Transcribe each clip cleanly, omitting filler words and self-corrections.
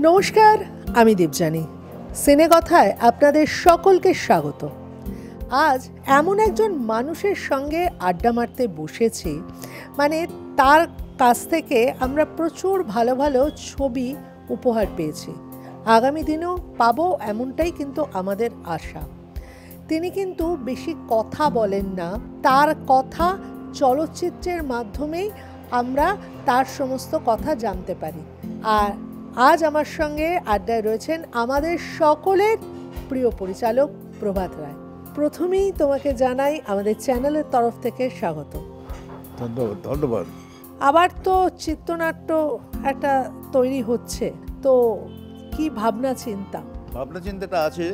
নমস্কার, আমি দীপজানি। সিনে কথায় আপনাদের সকলকে স্বাগত। আজ এমন একজন মানুষের সঙ্গে আড্ডা মারতে বসেছি, মানে তার কাছ থেকে আমরা প্রচুর ভালো ভালো ছবি উপহার পেয়েছি, আগামী দিনেও পাবো এমনটাই কিন্তু আমাদের আশা। তিনি কিন্তু বেশি কথা বলেন না, তার কথা চলচ্চিত্রের মাধ্যমেই আমরা তার সমস্ত কথা জানতে পারি। আর আজ আমার সঙ্গে আড্ডায় রয়েছেন আমাদের সকলের প্রিয় পরিচালক প্রভাত রায়। প্রথমেই তোমাকে জানাই আমাদের চ্যানেলের তরফ থেকে স্বাগত। ধন্যবাদ। আবার তো চিত্রনাট্য একটা তৈরি হচ্ছে, তো কি ভাবনা চিন্তাটা আছে,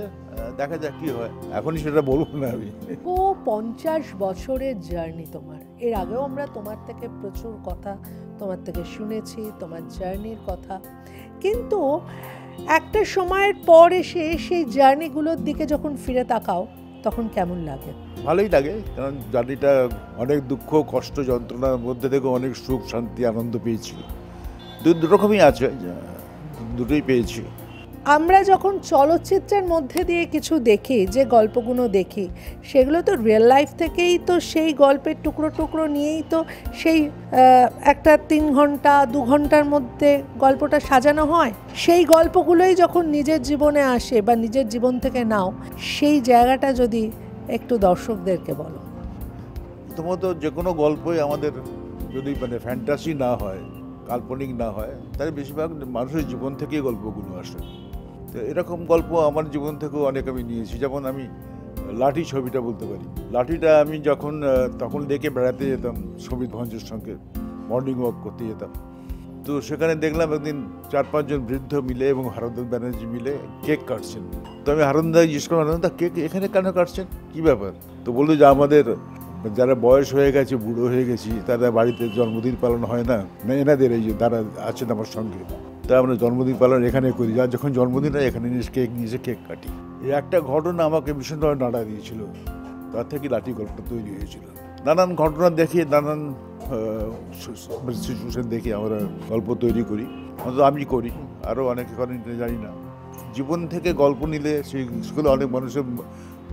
দেখা যাক কি হয়, এখনই সেটা বলবো না আমি। ও 50 বছরের জার্নি তোমার। এর আগেও আমরা তোমার থেকে প্রচুর কথা তোমার থেকে শুনেছি, তোমার জার্নির কথা, কিন্তু একটা সময়ের পর এসে সেই জার্নিগুলোর দিকে যখন ফিরে তাকাও তখন কেমন লাগে? ভালোই লাগে, কারণ জার্নিটা অনেক দুঃখ, কষ্ট, যন্ত্রণার মধ্যে থেকে অনেক সুখ, শান্তি, আনন্দ পেয়েছি। দুরকমই আছে, দুটোই পেয়েছি। আমরা যখন চলচ্চিত্রের মধ্যে দিয়ে কিছু দেখি, যে গল্পগুলো দেখি, সেগুলো তো রিয়েল লাইফ থেকেই তো সেই গল্পের টুকরো টুকরো নিয়েই তো সেই একটা 3 ঘন্টা 2 ঘন্টার মধ্যে গল্পটা সাজানো হয়। সেই গল্পগুলোই যখন নিজের জীবনে আসে বা নিজের জীবন থেকে নাও, সেই জায়গাটা যদি একটু দর্শকদেরকে বলো। প্রথমত যে কোনো গল্পই আমাদের যদি ফ্যান্টাসি না হয়, কাল্পনিক না হয়, তাহলে বেশিরভাগ মানুষের জীবন থেকেই গল্পগুলো আসে। তো এরকম গল্প আমার জীবন থেকেও অনেক আমি নিয়েছি। যেমন আমি লাঠি ছবিটা বলতে পারি। লাঠিটা আমি তখন ডেকে বেড়াতে যেতাম সমিত ভঞ্জের সঙ্গে, মর্নিং ওয়াক করতে যেতাম। তো সেখানে দেখলাম একদিন 4-5 জন বৃদ্ধ মিলে এবং হারানদাস ব্যানার্জি মিলে কেক কাটছেন। তো আমি হারানদাকে জিজ্ঞেস করলাম, হারানদা কেক এখানে কেন কাটছেন, কী ব্যাপার? তো বললো যে আমাদের যারা বয়স হয়ে গেছে, বুড়ো হয়ে গেছি, তারা বাড়িতে জন্মদিন পালন হয় না, এনাদের এই যে তারা আছেন আমার সঙ্গে, তা আমরা জন্মদিন পালন এখানে করি, যার যখন জন্মদিন হয় এখানে নিয়ে কেক কাটি। এই একটা ঘটনা আমাকে ভীষণভাবে নাড়া দিয়েছিল, তার থেকে লাঠি গল্পটা তৈরি হয়েছিল। নানান ঘটনা দেখে, নানান সিচুয়েশন দেখে আমরা গল্প তৈরি করি, অন্তত আমি করি, আরও অনেকে করেন জানি না। জীবন থেকে গল্প নিলে সেগুলো অনেক মানুষের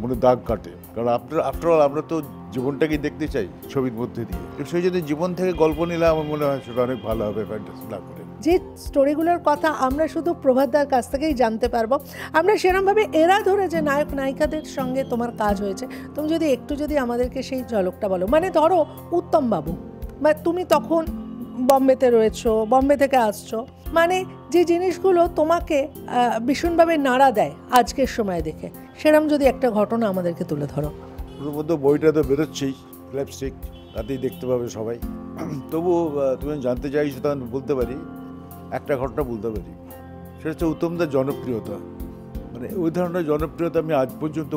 মনে দাগ কাটে, কারণ আফটারঅল আমরা তো জীবনটাকে দেখতে চাই ছবির মধ্যে দিয়ে। সেই যদি জীবন থেকে গল্প নিলে আমার মনে হয় সেটা অনেক ভালো হবে ফ্যান্টাসি না করে। যে স্টোরিগুলোর কথা আমরা শুধু প্রভাতদার কাছ থেকেই জানতে পারবো। আমরা সেরকমভাবে এরা ধরে যে নায়ক নায়িকাদের সঙ্গে তোমার কাজ হয়েছে, তুমি যদি আমাদেরকে সেই ঝলকটা বলো। মানে ধরো উত্তমবাবু, বা তুমি তখন বম্বেতে রয়েছো, বম্বে থেকে আসছো, মানে যে জিনিসগুলো তোমাকে ভীষণভাবে নাড়া দেয় আজকের সময় দেখে, সেরকম যদি একটা ঘটনা আমাদেরকে তুলে ধরো। প্রথমত বইটা তো বেরোচ্ছেই, ক্ল্যাপস্টিক, তাতেই দেখতে পাবে সবাই। তবু তুমি জানতে চাইছো, তখন বলতে পারি, একটা ঘটনা বলতে পারি। সেটা হচ্ছে উত্তমদার জনপ্রিয়তা। মানে ওই ধরনের জনপ্রিয়তা আমি আজ পর্যন্ত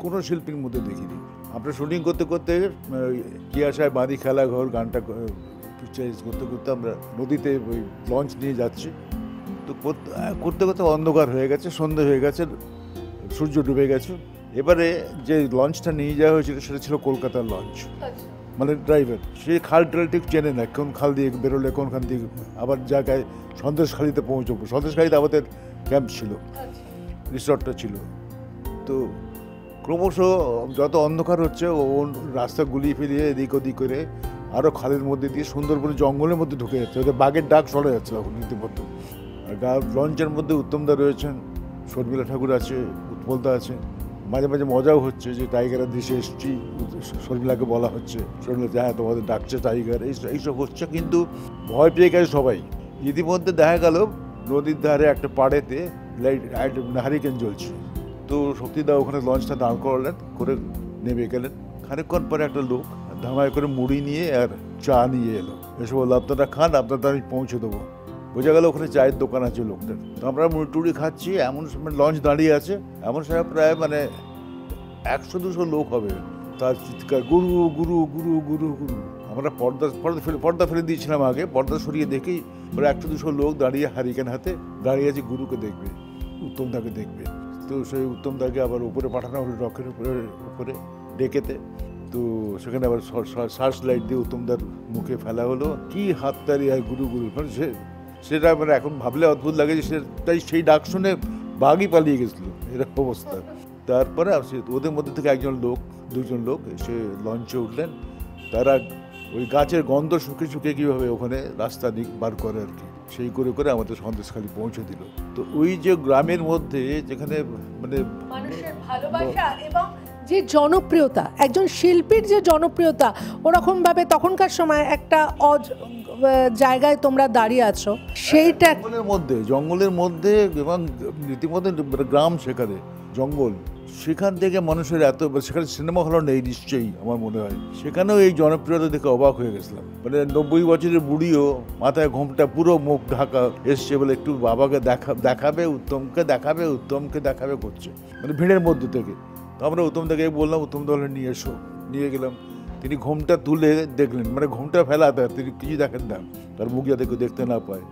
কোনো শিল্পীর মধ্যে দেখিনি। আমরা শুটিং করতে করতে কি আশায় বাঁধি খেলা ঘর গানটা পিকচারাইজ করতে করতে আমরা নদীতে ওই লঞ্চ নিয়ে যাচ্ছি। তো করতে করতে অন্ধকার হয়ে গেছে, সন্ধে হয়ে গেছে, সূর্য ডুবে গেছে। এবারে যে লঞ্চটা নিয়ে যাওয়া হয়েছিল সেটা ছিল কলকাতার লঞ্চ। মানে ড্রাইভার সে খাল ঠিক চেনে না, কোন খাল দিয়ে বেরোলে কোনখান দিয়ে আবার জায়গায় সন্দেশখালিতে পৌঁছবো। সন্দেশখালিতে আমাদের ক্যাম্প ছিল, রিসর্টটা ছিল। তো ক্রমশ যত অন্ধকার হচ্ছে, ও রাস্তা গুলিয়ে ফিরিয়ে এদিক ওদিক করে আরও খালের মধ্যে দিয়ে সুন্দরবনে জঙ্গলের মধ্যে ঢুকে যাচ্ছে। ওদের বাঘের ডাক শোনা যাচ্ছে তখন রীতিমতো। আর লঞ্চের মধ্যে উত্তমদা রয়েছেন, শর্মিলা ঠাকুর আছে, উৎপলদা আছে। মাঝে মাঝে মজাও হচ্ছে যে টাইগারের দেশে এসেছি, শর্মিলাকে বলা হচ্ছে, শর্মিলা হ্যাঁ তোমাদের ডাকছে টাইগার, এইসব হচ্ছে। কিন্তু ভয় পেয়ে গেছে সবাই। ইতিমধ্যে দেখা গেল নদীর ধারে একটা পাড়েতে হারিকেন জ্বলছে। তো শক্তিদা ওখানে লঞ্চটা দাঁড় করালেন, করে নেমে গেলেন। খানিকক্ষণ পরে একটা লোক ধামায় করে মুড়ি নিয়ে আর চা নিয়ে এলো, এসে বললো আপনারা খান, আপনাদের আমি পৌঁছে দেবো। বোঝা গেল ওখানে চায়ের দোকান আছে লোকটার। তো আমরা মুড়ি টুড়ি খাচ্ছি, এমন সময় লঞ্চ দাঁড়িয়ে আছে, এমন সময় প্রায় 100-200 লোক হবে। তার চিৎকার, গুরু গুরু গুরু গুরু গুরু। আমরা পর্দা ফেলে দিয়েছিলাম আগে, পর্দা সরিয়ে দেখেই প্রায় 100-200 লোক দাঁড়িয়ে হারিকেন হাতে দাঁড়িয়ে আছে, গুরুকে দেখবে, উত্তমদাকে দেখবে। তো সেই উত্তমদাকে আবার উপরে পাঠানো হলো, রকের উপরে ডেকেতে। তো সেখানে আবার সার্চ লাইট দিয়ে উত্তমদার মুখে ফেলা হলো, কি হাততালি আর গুরু গুরু। মানে সেটা মানে এখন ভাবলে অদ্ভুত লাগে যে তাই সেই ডাক শুনে বাঘই পালিয়ে গেছিলো, এরকম অবস্থা। তারপরে ওদের মধ্যে থেকে দুজন লোক এসে লঞ্চে উঠলেন। তারা ওই গাছের গন্ধ শুকে শুকে কীভাবে ওখানে রাস্তা বার করে আর কি, সেই করে করে আমাদের সন্দেশখালি পৌঁছে দিল। তো ওই যে গ্রামের মধ্যে যেখানে মানে মানুষের ভালোবাসা এবং যে জনপ্রিয়তা, একজন শিল্পীর যে জনপ্রিয়তা, ওরকমভাবে তখনকার সময় একটা জায়গায় তোমরা দাঁড়িয়ে আছো, সেইটা জঙ্গলের মধ্যে এবং রীতিমতো গ্রাম, সেখানে জঙ্গল, সেখান থেকে মানুষের এত, সেখানে সিনেমা হলও নেই নিশ্চয়ই আমার মনে হয়, সেখানেও এই জনপ্রিয়তা দেখে অবাক হয়ে গেছিলাম। মানে 90 বছরের বুড়িও মাথায় ঘোমটা, পুরো মুখ ঢাকা, এসছে বলে একটু বাবাকে দেখাবে, উত্তমকে দেখাবে করছে, মানে ভিড়ের মধ্যে থেকে। তো আমরা উত্তমদাকে বললাম, উত্তমদা হলে নিয়ে এসো, নিয়ে গেলাম। তিনি ঘোমটা তুলে দেখলেন, মানে ঘোমটা ফেলাতে তিনি কিছু দেখেন না, তার মুখ যাতে কেউ দেখতে না পায়।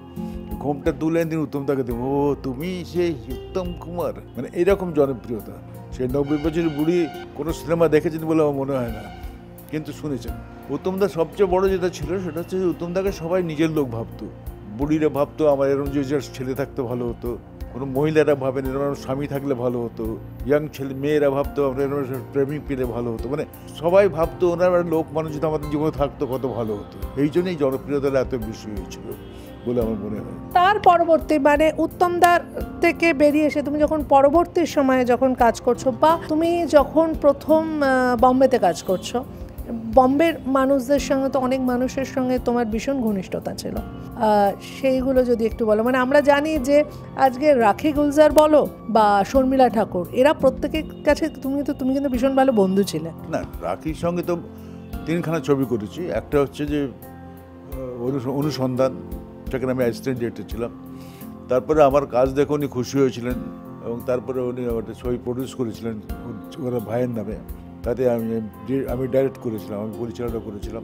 ঘোমটা তুলেন, তিনি উত্তমদাকে দেবেন, ও তুমি সেই উত্তম কুমার, মানে এইরকম জনপ্রিয়তা। সে 90 বছরের বুড়ি কোনো সিনেমা দেখেছেন বলে আমার মনে হয় না, কিন্তু শুনেছেন। উত্তমদার সবচেয়ে বড় যেটা ছিল সেটা হচ্ছে যে উত্তমদাকে সবাই নিজের লোক ভাবতো। বুড়িরা ভাবতো আমার এরকম যে ছেলে থাকতে ভালো হতো, কোনো মহিলারা ভাবেন এরকম স্বামী থাকলে ভালো হতো, ইয়াং মেয়েরা ভাবতো আমরা এরকম প্রেমিক পেলে ভালো হতো, মানে সবাই ভাবতো ওনার লোক মানুষ যদি আমাদের জীবনে থাকতো কত ভালো হতো। এই জন্যই জনপ্রিয়তাটা এত বেশি হয়েছিল বলে আমার মনে হয়। তার পরবর্তী মানে উত্তমদার থেকে বেরিয়ে এসে তুমি যখন পরবর্তী সময়ে যখন কাজ করছো, বা তুমি যখন প্রথম বম্বেতে কাজ করছো, বম্বের মানুষদের সঙ্গে তো অনেক মানুষের সঙ্গে তোমার ভীষণ ঘনিষ্ঠতা ছিল, সেইগুলো যদি একটু বলো। মানে আমরা জানি যে আজকে রাখি গুলজার বলো বা শর্মিলা ঠাকুর, এরা প্রত্যেকের কাছে তুমি কিন্তু ভীষণ ভালো বন্ধু ছিলে। না, রাখির সঙ্গে তো 3খানা ছবি করেছি। একটা হচ্ছে যে অনুসন্ধান, সেখানে আমি অ্যাসিস্ট্যান্ট ডিরেক্টর ছিলাম। তারপরে আমার কাজ দেখে উনি খুশি হয়েছিলেন এবং তারপরে উনি একটা ছবি প্রডিউস করেছিলেন ওরা ভাইয়ের নামে, তাতে আমি ডাইরেক্ট করেছিলাম, আমি পরিচালনা করেছিলাম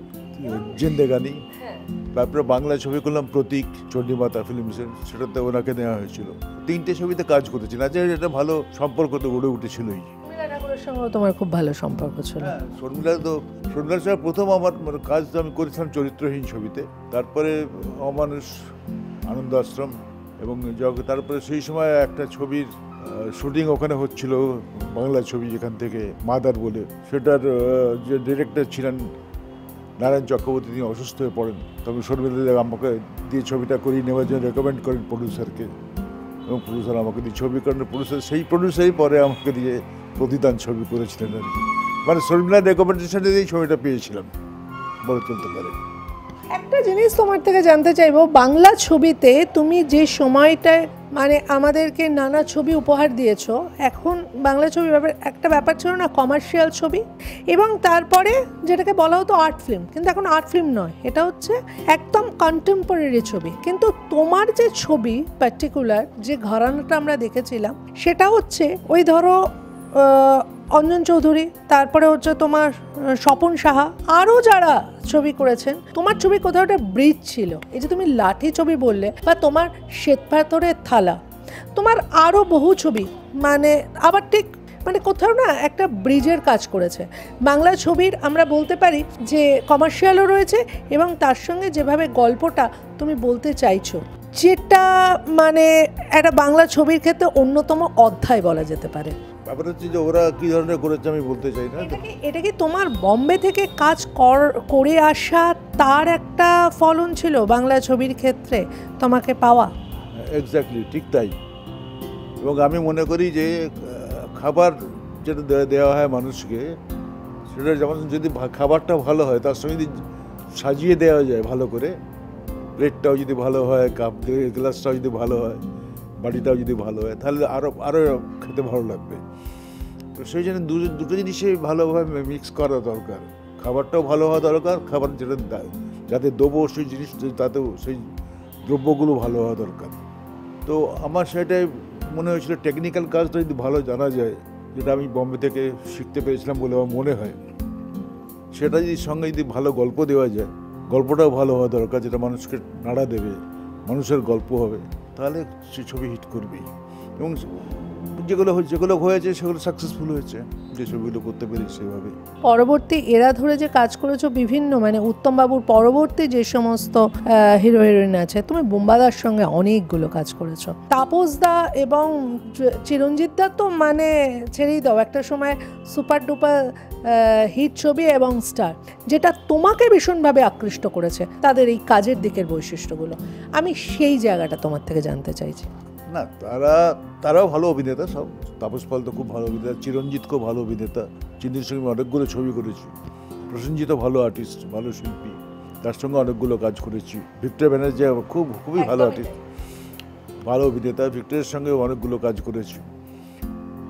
জিন্দেগানি। তারপরে বাংলা ছবি করলাম প্রতীক, চণ্ডীমাতা ফিল্মসের, সেটাতে ওনাকে নেওয়া হয়েছিল। 3টে ছবিতে কাজ করেছিলাম। আচ্ছা, এটা ভালো সম্পর্ক তো গড়ে উঠেছিলই। সঙ্গে তোমার খুব ভালো সম্পর্ক ছিল। শর্মিলার সঙ্গে প্রথম আমার কাজ তো আমি করেছিলাম চরিত্রহীন ছবিতে, তারপরে অমানুষ, আনন্দ আশ্রম এবং তারপরে সেই সময় একটা ছবির শুটিং ওখানে হচ্ছিল, বাংলা ছবি যেখান থেকে, মাদার বলে, সেটার যে ডিরেক্টর ছিলেন নারায়ণ চক্রবর্তী, তিনি অসুস্থ হয়ে পড়েন। তবে শর্মিলা আমাকে দিয়ে ছবিটা করিয়ে নেওয়ার জন্য রেকমেন্ড করেন প্রডিউসারকে, এবং প্রডিউসার আমাকে দিয়ে ছবি করেন। সেই প্রডিউসারই পরে আমাকে দিয়ে প্রতিদান ছবি করেছিলেন আর কি। মানে শর্মিলার রেকমেন্ডেশনে এই ছবিটা পেয়েছিলাম বলে চলতে পারে। একটা জিনিস তোমার থেকে জানতে চাইবো, বাংলা ছবিতে তুমি যে সময়টায় মানে আমাদেরকে নানা ছবি উপহার দিয়েছো, এখন বাংলা ছবি একটা ব্যাপার ছিল না, কমার্শিয়াল ছবি, এবং তারপরে যেটাকে বলা হতো আর্ট ফিল্ম, কিন্তু এখন আর্ট ফিল্ম নয়, এটা হচ্ছে একদম কন্টেম্পোরারি ছবি। কিন্তু তোমার যে ছবি পার্টিকুলার যে ঘরানাটা আমরা দেখেছিলাম, সেটা হচ্ছে ওই ধরো অঞ্জন চৌধুরী, তারপরে হচ্ছে তোমার স্বপন সাহা, আরও যারা ছবি করেছেন। তোমার ছবি কোথাও একটা ব্রিজ ছিল, এই যে তুমি লাঠি ছবি বললে, বা তোমার শ্বেতপাথরের থালা, তোমার আরও বহু ছবি, মানে আবার ঠিক মানে কোথাও না একটা ব্রিজের কাজ করেছে বাংলা ছবির। আমরা বলতে পারি যে কমার্শিয়ালও রয়েছে এবং তার সঙ্গে যেভাবে গল্পটা তুমি বলতে চাইছো, যেটা মানে একটা বাংলা ছবির ক্ষেত্রে অন্যতম অধ্যায় বলা যেতে পারে। ব্যাপার হচ্ছে যে ওরা কী ধরনের করেছে আমি বলতে চাই না। এটা কি তোমার বম্বে থেকে কাজ করে আসা তার একটা ফলন ছিল বাংলা ছবির ক্ষেত্রে তোমাকে পাওয়া? এক্স্যাক্টলি, ঠিক তাই। এবং আমি মনে করি যে খাবার যেটা দেওয়া হয় মানুষকে, সেটা যেমন যদি খাবারটা ভালো হয়, তার সঙ্গে যদি সাজিয়ে দেওয়া যায় ভালো করে, প্লেটটাও যদি ভালো হয়, গ্লাসটাও যদি ভালো হয়, বাটিটাও যদি ভালো হয়, তাহলে আরও খেতে ভালো লাগবে। তো সেই জন্য দুটো জিনিসই ভালোভাবে মিক্স করা দরকার। খাবারটাও ভালো হওয়া দরকার, খাবার যেটা যাতে দেবো সেই জিনিস, তাতেও সেই দ্রব্যগুলো ভালো হওয়া দরকার। তো আমার সেটাই মনে হয়েছিল, টেকনিক্যাল কাজটা যদি ভালো জানা যায়, যেটা আমি বম্বে থেকে শিখতে পেরেছিলাম বলে আমার মনে হয়, সেটা যদি সঙ্গে যদি ভালো গল্প দেওয়া যায়, গল্পটাও ভালো হওয়া দরকার, যেটা মানুষকে নাড়া দেবে, মানুষের গল্প হবে, তাহলে সে ছবি হিট করবেই। এবং যেগুলো হয়েছে সেগুলো সাকসেসফুল হয়েছে, যে ছবিগুলো করতে পেরেছি সেভাবে। পরবর্তী এরা ধরে যে কাজ করেছো বিভিন্ন মানে উত্তমবাবুর পরবর্তী যে সমস্ত হিরো হিরোইন আছে, তুমি বুম্বাদার সঙ্গে অনেকগুলো কাজ করেছো। তাপসদা এবং চিরঞ্জিত দা তো মানে ছেড়েই দাও, একটা সময় সুপার ডুপার হিট ছবি এবং স্টার, যেটা তোমাকে ভীষণভাবে আকৃষ্ট করেছে তাদের এই কাজের দিকের বৈশিষ্ট্যগুলো, আমি সেই জায়গাটা তোমার থেকে জানতে চাইছি। না, তারাও ভালো অভিনেতা সব। তাপস পাল তো খুব ভালো অভিনেতা, চিরঞ্জিত খুব ভালো অভিনেতা, চিন্তির সঙ্গে অনেকগুলো ছবি করেছি। প্রসেনজিৎও ভালো আর্টিস্ট, ভালো শিল্পী, তার সঙ্গে অনেকগুলো কাজ করেছি। ভিক্টর ব্যানার্জি খুবই ভালো আর্টিস্ট, ভালো অভিনেতা, ভিক্টরের সঙ্গে অনেকগুলো কাজ করেছি।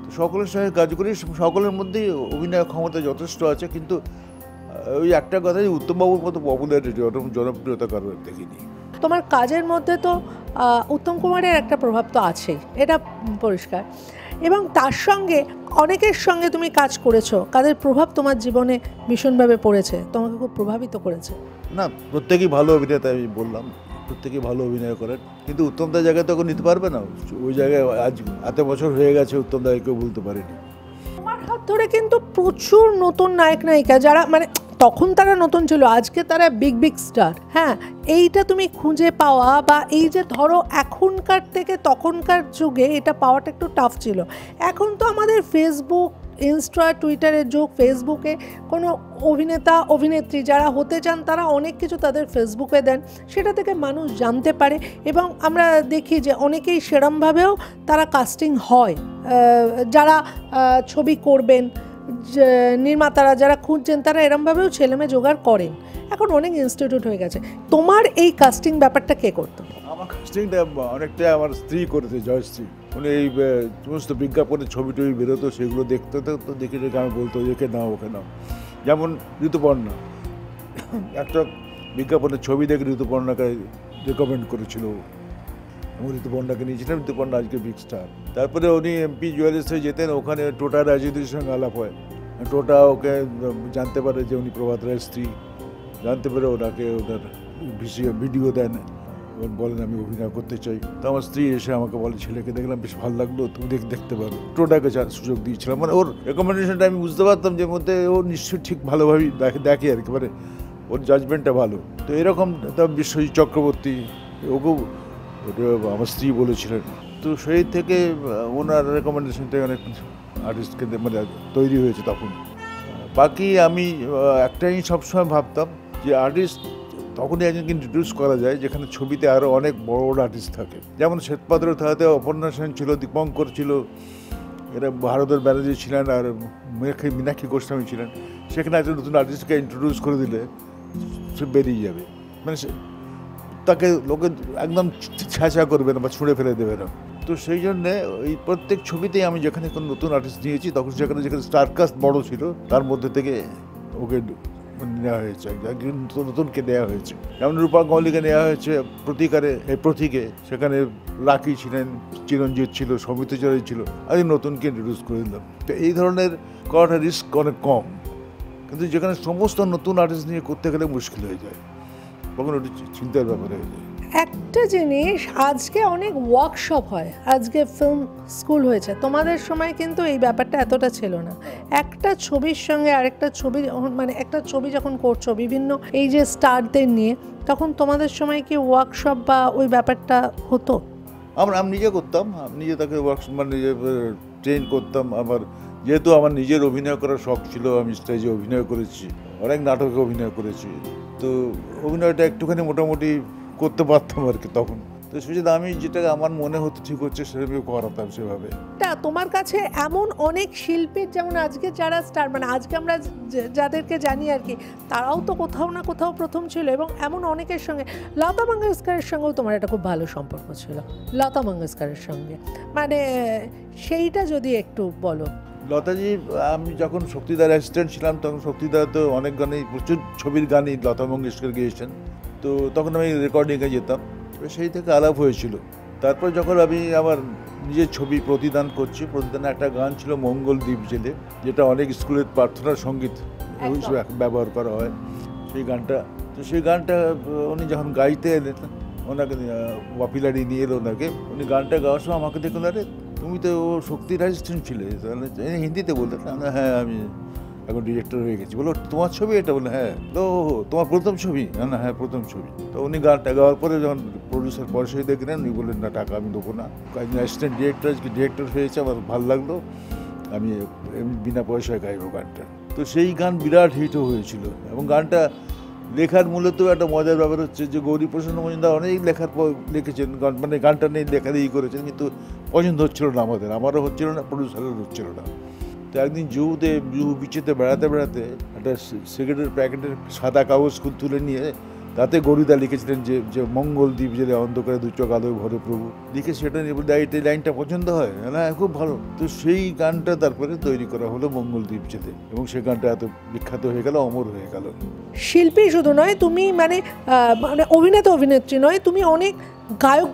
তো সকলের সঙ্গে কাজ করি, সকলের মধ্যেই অভিনয় ক্ষমতা যথেষ্ট আছে, কিন্তু ওই একটা কথাই, উত্তমবাবুর মতো পপুলারিটি, জনপ্রিয়তা কারোর দেখিনি। তোমার কাজের মধ্যে তো উত্তম কুমারের একটা প্রভাব তো আছেই, এটা পরিষ্কার, এবং তার সঙ্গে অনেকের সঙ্গে তুমি কাজ করেছো, কাদের প্রভাব তোমার জীবনে ভীষণভাবে পড়েছে, তোমাকে খুব প্রভাবিত করেছে? না, প্রত্যেকেই ভালো অভিনেতা, আমি বললাম প্রত্যেকেই ভালো অভিনয় করেন, কিন্তু উত্তমদার জায়গায় তখন নিতে পারবে না। ওই জায়গায় আজ এত বছর হয়ে গেছে, উত্তমদাকে কেউ বলতে পারেনি। তোমার হাত ধরে কিন্তু প্রচুর নতুন নায়ক নায়িকা, যারা মানে তখন তারা নতুন ছিল, আজকে তারা বিগ বিগ স্টার। হ্যাঁ, এইটা তুমি খুঁজে পাওয়া বা এই যে ধরো এখনকার থেকে তখনকার যুগে এটা পাওয়াটা একটু টাফ ছিল। এখন তো আমাদের ফেসবুক, ইনস্টা, টুইটারের যুগ। ফেসবুকে কোনো অভিনেতা অভিনেত্রী যারা হতে চান তারা অনেক কিছু তাদের ফেসবুকে দেন, সেটা থেকে মানুষ জানতে পারে, এবং আমরা দেখি যে অনেকেই সেরমভাবেও তারা কাস্টিং হয়, যারা ছবি করবেন, নির্মাতারা যারা খুঁজছেন তারা এরমভাবেও ছেলেমেয়ে জোগাড় করেন। এখন অনেক ইনস্টিটিউট হয়ে গেছে। তোমার এই কাস্টিং ব্যাপারটা কে করতো? আমার কাস্টিংটা অনেকটাই আমার স্ত্রী করেছে, জয়শ্রী। উনি এই সমস্ত বিজ্ঞাপনের ছবি টবি বেরোতো, সেগুলো দেখতে তো দেখে দেখে আমি বলতো একে নাও ওকে নাও। যেমন ঋতুপর্ণা, একটা বিজ্ঞাপনের ছবি দেখে ঋতুপর্ণাকে রেকমেন্ড করেছিল, আমি ঋতুপর্ণাকে নিয়েছিলাম। ঋতুপর্ণা আজকে বিগ স্টার। তারপরে উনি এমপি জুয়েলার্সে যেতেন, ওখানে টোটা রাজনীতির সঙ্গে আলাপ হয়। টোটা ওকে জানতে পারে যে উনি প্রভাত রায়ের স্ত্রী, জানতে পেরে ওনাকে ওনার ভিডিও দেন, বলেন আমি অভিনয় করতে চাই। তো আমার স্ত্রী এসে আমাকে বলে, ছেলেকে দেখলাম বেশ ভালো লাগলো, তুমি দেখতে পারো। টোটাকে সুযোগ দিয়েছিলাম, মানে ওর রেকমেন্ডেশনটা আমি বুঝতে পারতাম যে মধ্যে ও নিশ্চয়ই ঠিক ভালোভাবেই দেখে আর কি, মানে ওর জাজমেন্টটা ভালো। তো এরকম বিশ্বজিৎ চক্রবর্তী, ওকেও আমার স্ত্রী বলেছিলেন। তো সেই থেকে ওনার রেকমেন্ডেশনটাই অনেক আর্টিস্টকে মানে তৈরি হয়েছে তখন। বাকি আমি একটাই সবসময় ভাবতাম যে আর্টিস্ট তখনই একজনকে ইন্ট্রোডিউস করা যায় যেখানে ছবিতে আরও অনেক বড় বড় আর্টিস্ট থাকে। যেমন শ্বেতপাত্র থাকাতে অপর্ণা সেন ছিল, দীপঙ্কর ছিল, এরা ভারতের ব্যানার্জি ছিলেন, আর মীনাক্ষী গোস্বামী ছিলেন। সেখানে একজন নতুন আর্টিস্টকে ইন্ট্রোডিউস করে দিলে সে বেরিয়ে যাবে, মানে তাকে লোকে একদম ছ্যাঁচা করবে না বা ছুঁড়ে ফেলে দেবে না। তো সেই জন্যে ওই প্রত্যেক ছবিতেই আমি যেখানে কোনো নতুন আর্টিস্ট নিয়েছি, তখন যেখানে স্টারকাস্ট বড় ছিল তার মধ্যে থেকে ওকে নেওয়া হয়েছে, নতুনকে নেওয়া হয়েছে। যেমন রূপা গৌলিকে নেওয়া হয়েছে প্রতীকে, সেখানে লাকি ছিলেন, চিরঞ্জিত ছিল, সৌমিত্র চ্যাটার্জি ছিল, আমি নতুনকে ইন্ট্রোডিউস করে দিলাম। তো এই ধরনের করাটা রিস্ক অনেক কম, কিন্তু যেখানে সমস্ত নতুন আর্টিস্ট নিয়ে করতে গেলে মুশকিল হয়ে যায়, তখন ওটি চিন্তার ব্যাপার হয়ে যায়। একটা জিনিস, আজকে অনেক ওয়ার্কশপ হয়, আজকে ফিল্ম স্কুল হয়েছে, তোমাদের সময় কিন্তু এই ব্যাপারটা এতটা ছিল না। একটা ছবির সঙ্গে আরেকটা ছবি, মানে একটা ছবি যখন করছো বিভিন্ন এই যে স্টারদের নিয়ে, তখন তোমাদের সময় কি ওয়ার্কশপ বা ওই ব্যাপারটা হতো? আমি নিজে করতাম, নিজে তাকে ওয়ার্কশপ মানে নিজে ট্রেন করতাম। যেহেতু আমার নিজের অভিনয় করার শখ ছিল, আমি স্টেজে অভিনয় করেছি, অনেক নাটকে অভিনয় করেছি, তো অভিনয়টা একটুখানি মোটামুটি করতে পারতাম আর কি তখন। তো সেটা আমি যেটা আমার মনে হতো ঠিক হচ্ছে সেভাবে করাতাম সেভাবে। তোমার কাছে এমন অনেক শিল্পীর, যেমন আজকে যারা স্টার, মানে আজকে আমরা যাদেরকে জানি আর কি, তারাও তো কোথাও না কোথাও প্রথম ছিল, এবং এমন অনেকের সঙ্গে, লতা মঙ্গেশকরের সঙ্গেও তোমার একটা খুব ভালো সম্পর্ক ছিল, লতা মঙ্গেশকরের সঙ্গে, মানে সেইটা যদি একটু বলো। লতাজি, আমি যখন শক্তিদার অ্যাসিস্ট্যান্ট ছিলাম তখন শক্তিদার তো অনেক গানেই, প্রচুর ছবির গানই লতা মঙ্গেশকর গিয়েছেন, তো তখন আমি রেকর্ডিংয়ে যেতাম, সেই থেকে আলাপ হয়েছিল। তারপর যখন আমি আমার নিজের ছবি প্রতিদান করছি, প্রতিদানে একটা গান ছিল মঙ্গল দ্বীপ জেলে, যেটা অনেক স্কুলের প্রার্থনার সঙ্গীত হিসেবে ব্যবহার করা হয়। সেই গানটা উনি যখন গাইতে এলেন, ওনাকে ওয়াপিলারি নিয়ে এলো ওনাকে, উনি গানটা গাওয়ার সময় আমাকে দেখুন, আরে তুমি তো ও শক্তির অ্যাসিস্ট্যান্ট ছিলে, তাহলে হিন্দিতে বলতে না, হ্যাঁ আমি এখন ডিরেক্টর হয়ে গেছি। বলো তোমার ছবি এটা? বলে হ্যাঁ। তো তোমার প্রথম ছবি? না হ্যাঁ প্রথম ছবি। তো উনি গানটা গাওয়ার পরে যখন প্রডিউসার পয়সাই দেখলেন, উনি বললেন না টাকা আমি দেবো না, অ্যাসিস্ট্যান্ট ডিরেক্টর হয়েছে, আমার ভালো লাগলো, আমি বিনা পয়সায় গাইবো গানটা। তো সেই গান বিরাট হিটও হয়েছিল। এবং গানটা লেখার মূলত একটা মজার ব্যাপার হচ্ছে যে গৌরীপ্রসন্ন মজুমদার অনেক লিখেছেন গান, মানে গানটা নিয়ে লেখা দিয়ে করেছেন, কিন্তু পছন্দ হচ্ছিল না আমারও হচ্ছিল না, প্রডিউসারের হচ্ছিল না। তো একদিন জুহু বিচেতে বেড়াতে একটা সিগারেটের প্যাকেটের সাদা কাগজ তুলে নিয়ে তাতে গৌরীদা লিখেছিলেন যে মঙ্গলদ্বীপ জেলে অন্ধকারে দু চোখ আলোয় ভরে প্রভু, লিখে সেটা নিয়ে বলতে এই লাইনটা পছন্দ হয় না, খুব ভালো। তো সেই গানটা তারপরে তৈরি করা হলো মঙ্গলদ্বীপ জেলে, এবং সেই গানটা এত বিখ্যাত হয়ে গেল, অমর হয়ে গেল। শিল্পী শুধু নয়, তুমি মানে অভিনেতা অভিনেত্রী নয়, তুমি অনেক গায়ক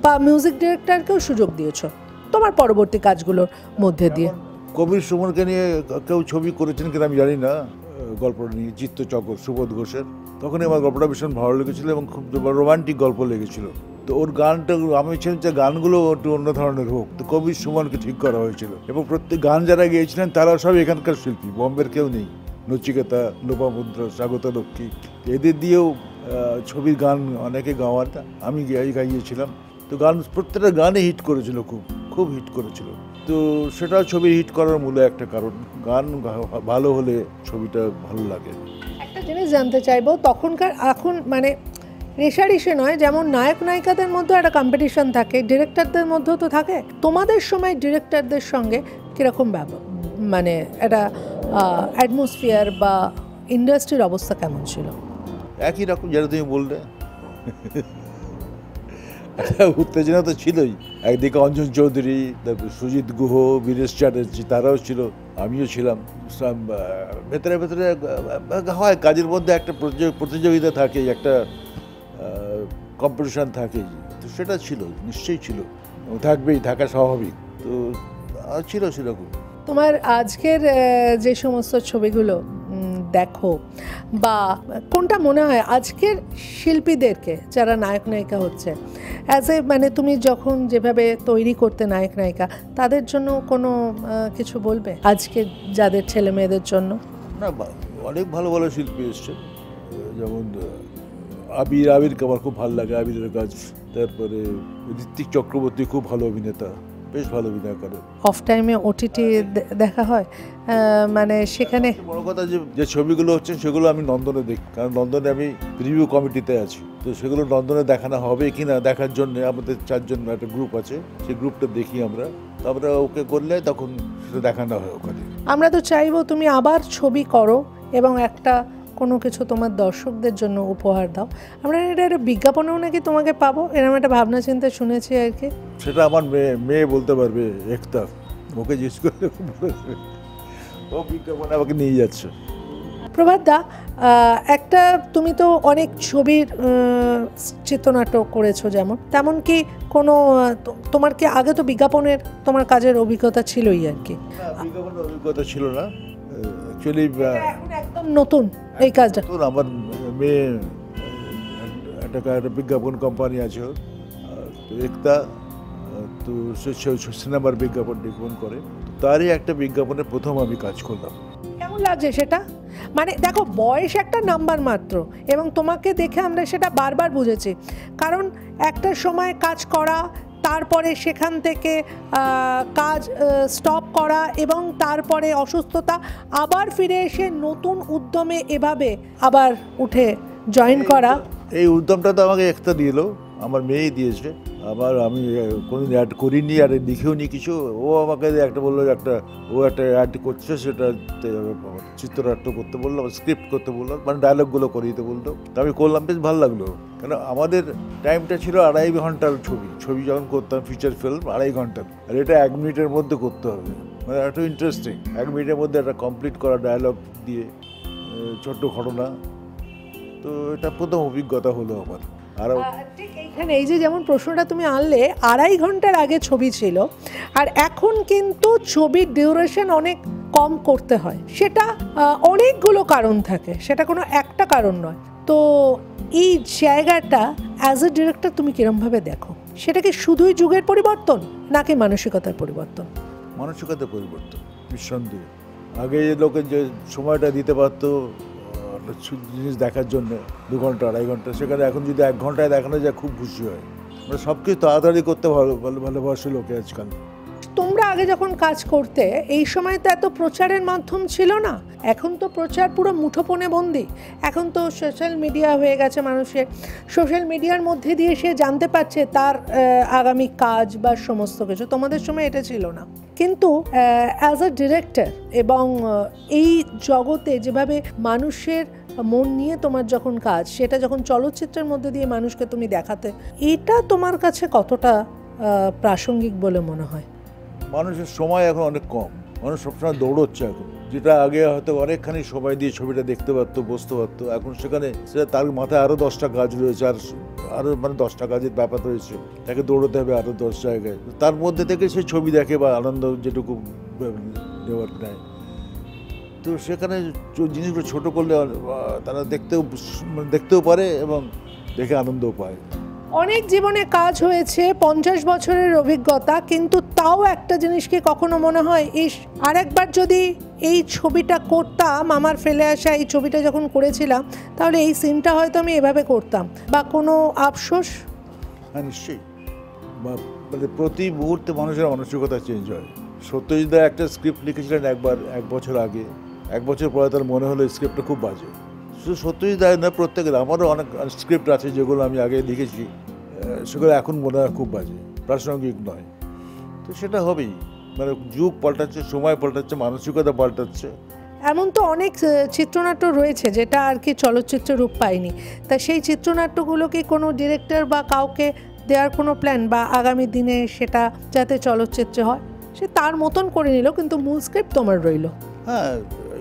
বা মিউজিক ডিরেক্টরকেও সুযোগ দিয়েছো তোমার পরবর্তী কাজগুলোর মধ্যে দিয়ে। কবির সুমনকে নিয়ে কেউ ছবি করেছেন কিনা আমি জানি না, গল্পটা নিয়ে চিত্তচক্র সুবোধ ঘোষের, তখনই আমার গল্পটা ভীষণ ভালো লেগেছিল এবং খুব রোমান্টিক গল্প লেগেছিল। তো ওর গানটা আমি ছিলাম যে গানগুলো একটু অন্য ধরনের হোক, তো কবির সুমনকে ঠিক করা হয়েছিল। এবং প্রত্যেক গান যারা গিয়েছিলেন তারা সব এখানকার শিল্পী, বম্বের কেউ নেই। নচিকেতা, লোপামুদ্র, স্বাগতা লক্ষ্মী, এদের দিয়েও ছবির গান অনেকে গাওয়াটা আমি গাইয়েছিলাম। তো গান প্রত্যেকটা গানে হিট করেছিল, খুব হিট করেছিল। তো সেটা ছবির হিট করার মূল একটা কারণ, গান ভালো হলে ছবিটা ভালো লাগে। একটা জিনিস জানতে চাইবো, তখনকার এখন মানে রেশারেশি নয়, যেমন নায়ক নায়িকাদের মধ্যে একটা কম্পিটিশন থাকে, ডিরেক্টরদের মধ্যেও তো থাকে। তোমাদের সময় ডিরেক্টরদের সঙ্গে কীরকম মানে একটা অ্যাটমসফিয়ার বা ইন্ডাস্ট্রির অবস্থা কেমন ছিল? একই রকম, যেটা তুমি বললে, উত্তেজনা তো ছিলই। একদিকে অঞ্জন চৌধুরী, তারপর সুজিত গুহ, বীরেশ চ্যাটার্জি, তারাও ছিল, আমিও ছিলাম। ভেতরে হয় কাজের মধ্যে একটা প্রতিযোগিতা থাকেই, একটা কম্পিটিশান থাকেই, তো সেটা ছিল, নিশ্চয়ই ছিল, থাকা স্বাভাবিক। তো ছিল সেরকম। তোমার আজকের যে সমস্ত ছবিগুলো দেখো, বা কোনটা মনে হয় আজকের শিল্পীদেরকে যারা নায়ক নায়িকা হচ্ছে, মানে তুমি যখন যেভাবে তৈরি করতে নায়ক নায়িকা, তাদের জন্য কোনো কিছু বলবে আজকে যাদের ছেলে মেয়েদের জন্য? না, অনেক ভালো ভালো শিল্পী এসছে, যেমন আবিরকে আমার খুব ভালো লাগে, আবিরের কাজ। তারপরে ঋত্বিক চক্রবর্তী খুব ভালো অভিনেতা, বেশ ভালো অভিনয় করে। অফ টাইমে ওটিটি দেখা হয়, মানে সেখানে বড় কথা যে ছবিগুলো হচ্ছে সেগুলো আমি লন্ডনে দেখি, কারণ লন্ডনে আমি রিভিউ কমিটিতে আছি। তো সেগুলো লন্ডনে দেখানো হবে কি না দেখার জন্য আমাদের 4 জন একটা গ্রুপ আছে, সেই গ্রুপটা দেখি আমরা, তারপরে ওকে করলে তখন সেটা দেখানো হয় ওখানে। আমরা তো চাইবো তুমি আবার ছবি করো এবং একটা কোনো কিছু তোমার দর্শকদের জন্য উপহার দাও। আমরা এটা বিজ্ঞাপনেও নাকি তোমাকে পাবো, এরকম একটা ভাবনা চিন্তা শুনেছি আর কি। সেটা আমার মেয়ে বলতে পারবে, একতা, ওকে জিজ্ঞেস করলে ও বিজ্ঞাপনে আমাকে নিয়ে যাচ্ছে। প্রভাত দা, একটা তুমি তো অনেক ছবির চিত্রনাটক করেছো, তেমন কি কোনো তোমার কি আগে তো বিজ্ঞাপনের তোমার কাজের অভিজ্ঞতা ছিলই আর কি? বিজ্ঞাপনের অভিজ্ঞতা ছিল না, অ্যাকচুয়ালি একদম নতুন এই কাজটা। আমার মেয়ে একটা বিজ্ঞাপন কোম্পানি আছে, তো একতা, তো সে সিনেমার বিজ্ঞাপন করে, তারই একটা বিজ্ঞাপনে প্রথম আমি কাজ করলাম। কেমন লাগছে সেটা? মানে দেখো, বয়স একটা নাম্বার মাত্র, এবং তোমাকে দেখে আমরা সেটা বারবার বুঝেছি, কারণ একটা সময় কাজ করা, তারপরে সেখান থেকে কাজ স্টপ করা, এবং তারপরে অসুস্থতা, আবার ফিরে এসে নতুন উদ্যমে এভাবে আবার উঠে জয়েন করা। এই উদ্যমটা তো আমাকে একটা দিল, আমার মেয়েই দিয়েছে। আমি কোনোদিন অ্যাড করিনি, আর লিখেও নি কিছু। ও আমাকে একটা বললো, ও একটা অ্যাড করছে, সেটা চিত্রনাট্য করতে বললো, স্ক্রিপ্ট করতে বললো, মানে ডায়লগগুলো করে দিতে বললো। তো আমি করলাম, বেশ ভালো লাগলো। কেন আমাদের টাইমটা ছিল 2.5 ঘন্টার ছবি যখন করতাম, ফিচার ফিল্ম 2.5 ঘন্টার, আর এটা 1 মিনিটের মধ্যে করতে হবে, মানে একটু ইন্টারেস্টিং। 1 মিনিটের মধ্যে একটা কমপ্লিট করা ডায়লগ দিয়ে, ছোট্ট ঘটনা। তো এটা প্রথম অভিজ্ঞতা হলো আমার। আর ঠিক এইখানে এই যে যেমন প্রশ্নটা তুমি আনলে, 2.5 ঘন্টার আগে ছবি ছিল, আর এখন কিন্তু ছবির ডিউরেশন অনেক কম করতে হয়। সেটা অনেকগুলো কারণ থাকে, সেটা কোনো একটা কারণ নয়। তো এই জায়গাটা অ্যাজ এ ডিরেক্টর তুমি কিরমভাবে দেখো? সেটা কি শুধুই যুগের পরিবর্তন নাকি মানসিকতার পরিবর্তন? মানসিকতার পরিবর্তন নিঃসন্দেহে। আগে যে লোকে যে সময়টা দিতে পারতো জিনিস দেখার জন্য 2 ঘন্টা 2.5 ঘন্টা, সেখানে এখন যদি 1 ঘন্টায় দেখানো যায় খুব খুশি হয়। মানে সব কিছু তাড়াতাড়ি করতে ভালোবাসে লোকে আজকাল। তোমরা আগে যখন কাজ করতে এই সময় তো এত প্রচারের মাধ্যম ছিল না। এখন তো প্রচার পুরো মুঠোফোনে বন্দি। এখন তো সোশ্যাল মিডিয়া হয়ে গেছে মানুষের। সোশ্যাল মিডিয়ার মধ্যে দিয়ে সে জানতে পারছে তার আগামী কাজ বা সমস্ত কিছু। তোমাদের সময় এটা ছিল না। কিন্তু অ্যাজ আ ডিরেক্টর এবং এই জগতে যেভাবে মানুষের মন নিয়ে তোমার যখন কাজ, সেটা যখন চলচ্চিত্রের মধ্যে দিয়ে মানুষকে তুমি দেখাতে, এটা তোমার কাছে কতটা প্রাসঙ্গিক বলে মনে হয়? মানুষের সময় এখন অনেক কম, মানুষ সবসময় দৌড়চ্ছে এখন। যেটা আগে হয়তো অনেকখানি সময় দিয়ে ছবিটা দেখতে পারতো, বসতে পারতো, এখন সেখানে সেটা তার মাথায় আরও 10টা কাজ রয়েছে, আর আরও মানে 10টা কাজের ব্যাপার রয়েছে, তাকে দৌড়তে হবে আরও 10 জায়গায়। তার মধ্যে থেকে সে ছবি দেখে বা আনন্দ যেটুকু নেওয়ার নেয়। তো সেখানে জিনিসগুলো ছোটো করলে তারা দেখতেও পারে এবং দেখে আনন্দও পায়। অনেক জীবনে কাজ হয়েছে, 50 বছরের অভিজ্ঞতা, কিন্তু তাও একটা জিনিসকে কখনো মনে হয় ইস আরেকবার যদি এই ছবিটা করতাম, আমার ফেলে আসা এই ছবিটা যখন করেছিলাম, তাহলে এই সিনটা হয়তো আমি এভাবে করতাম, বা কোনো আফসোস? হ্যাঁ, নিশ্চয়ই। মানে প্রতি মুহূর্তে মানুষের মানসিকতা চেঞ্জ হয়। সত্যজিৎ দা একটা স্ক্রিপ্ট লিখেছিলেন একবার 1 বছর আগে, 1 বছর পরে তার মনে হলো স্ক্রিপ্টটা খুব বাজে। শুধু সত্যজিৎ দা না, প্রত্যেকের। আমারও অনেক স্ক্রিপ্ট আছে যেগুলো আমি আগে লিখেছি, সেগুলো এখন মনে হয় খুব বাজে, প্রাসঙ্গিক নয়। তো সেটা হবেই, মানে যুগ পাল্টাচ্ছে, সময় পাল্টাচ্ছে, মানসিকতা পাল্টাচ্ছে। এমন তো অনেক চিত্রনাট্য রয়েছে যেটা আর কি চলচ্চিত্র রূপ পায়নি। তা সেই চিত্রনাট্যগুলো কি কোনো ডিরেক্টর বা কাউকে দেওয়ার কোনো প্ল্যান, বা আগামী দিনে সেটা যাতে চলচ্চিত্রে হয়, সে তার মতন করে নিল, কিন্তু মূল স্ক্রিপ্ট তোমার রইল? হ্যাঁ,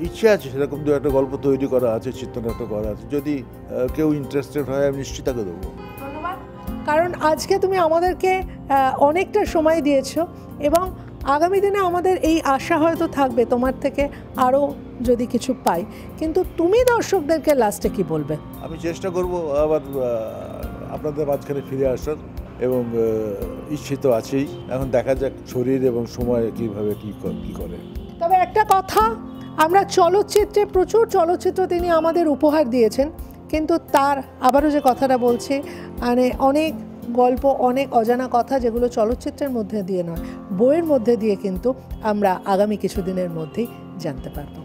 ইচ্ছে আছে সেরকম 2-একটা গল্প তৈরি করা আছে, চিত্রনাট্য করা আছে। যদি কেউ ইন্টারেস্টেড হয় আমি নিশ্চিত তাকে দেবো। ধন্যবাদ, কারণ আজকে তুমি আমাদেরকে অনেকটা সময় দিয়েছো, এবং আগামী দিনে আমাদের এই আশা হয়তো থাকবে তোমার থেকে আরও যদি কিছু পাই। কিন্তু তুমি দর্শকদেরকে লাস্টে কি বলবে? আমি চেষ্টা করব আবার আপনাদের মাঝখানে ফিরে আসার, এবং ইচ্ছে তো আছেই। এখন দেখা যাক শরীর এবং সময় কীভাবে কী করে। তবে একটা কথা, আমরা চলচ্চিত্রে প্রচুর চলচ্চিত্র তিনি আমাদের উপহার দিয়েছেন, কিন্তু তার আবারও যে কথাটা বলছি, মানে অনেক গল্প, অনেক অজানা কথা যেগুলো চলচ্চিত্রের মধ্যে দিয়ে নয়, বইয়ের মধ্যে দিয়ে কিন্তু আমরা আগামী কিছুদিনের মধ্যেই জানতে পারবো।